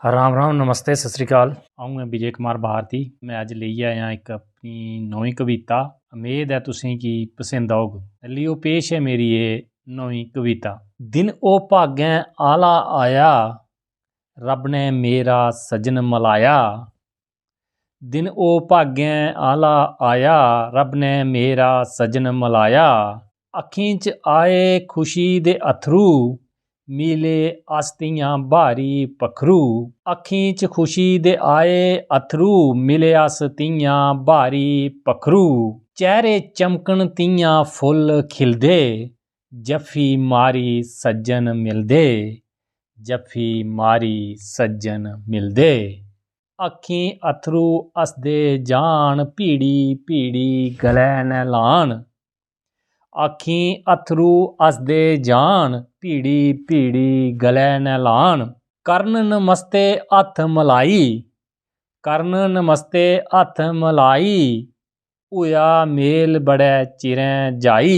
राम राम, नमस्ते, सत श्री अकाल। आऊँ मैं विजय कुमार भारती। मैं अज लेइयै आया एक अपनी नवीं कविता। उम्मीद है तुसें गी पसंद आउग। लियो पेश है मेरी ये नवीं कविता। दिन ओ भागें आला आया, रब ने मेरा सजन मलाया। दिन ओ भागें आला आया, रब ने मेरा सजन मलाया। अखीं च आए खुशी दे अथरू, मिले आस्तियां भारी पखरू। अखीं च खुशी दे आए अथरू, मिले आस्तियां भारी पखरू। चेहरे चमकन तियां फुੱਲ खिलदे, जफ्फी मारी सज्जन मिलदे। जफ्फी मारी सज्जन मिलदे। अखीं अथरू हसदे जान, भीड़ी भीड़ी गले नै लान। अखीं अथरू हसदे जान, भीड़ी भीड़ी गले नै लान। करन नमस्ते हत्थ मलाई, करन नमस्ते हत्थ मलाई। होया मेल बड़े चिरें जाई।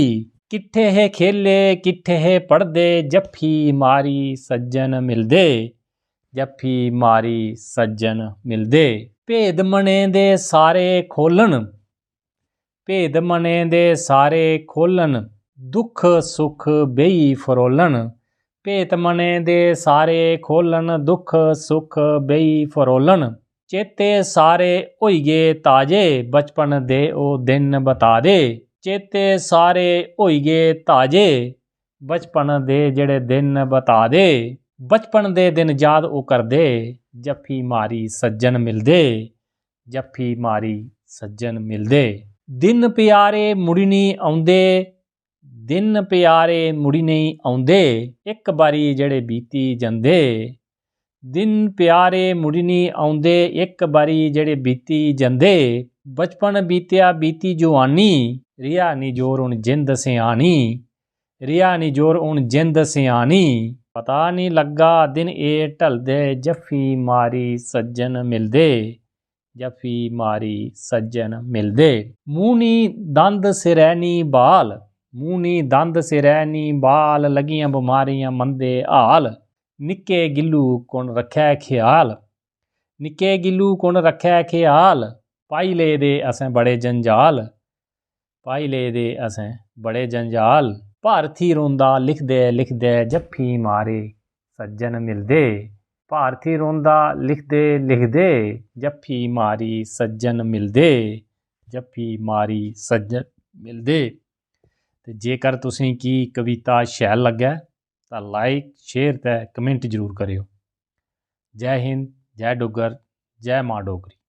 किट्ठे हे खेले किट्ठे हे पढ़दे, जफ्फी मारी सज्जन मिलदे। जफ्फी मारी सज्जन मिलदे। भेद मने दे सारे खोलन, भेद मने दे सारे खोलन। दुख सुख बेही फरोलन। भेद मने दे सारे खोलन, दुख सुख बेही फरोलन। चेते सारे होई गे ताजे, बचपन दे ओ दिन बता दे। चेते सारे होई गे ताजे, बचपन दे जेड़े दिन बता दे। बचपन दे दिन याद ओ करदे, जफ्फी मारी सज्जन मिलदे। जफ्फी मारी सज्जन मिलदे। दिन प्यारे मुड़ी नहीं आउंदे, दिन प्यारे मुड़ी नहीं आउंदे। एक बारी जेड़े बीती जंदे। दिन प्यारे मुड़ी नहीं आउंदे, एक बारी जेड़े बीती जंदे। बचपन बीतिया बीती जवानी, रिया नी जोर हुण जिंद सियानी। रिया नी जोर हुण जिंद सियानी। पता नहीं लग्गा दिन ए ढलदे, जफ्फी मारी सज्जन मिलदे। जफ्फी मारी सज्जन मिलदे। मूंह नी दंद सिरै नी बाल, मूंह नी दंद सिरै नी बाल। लगियां बमारियां मंदे हाल। निक्के गिल्लू कुण रखै ख्याल, निक्के गिल्लू कुण रखै ख्याल। पाई ले दे असें बड़े जंजाल, पाई ले दे असें बड़े जंजाल। भारती रोंदा लिखदे लिखदे, जफ्फी मारे सज्जन मिलदे। भारती रोंदा लिखदे लिखदे, जफ्फी मारी सज्जन मिलदे। जफ्फी मारी सज्जन मिलदे। ते जेकर तुसें गी कविता शैल लग्गै तां लाइक शेयर ते कमेंट जरूर करेओ। जय हिंद, जय डुग्गर, जय मां डोगरी।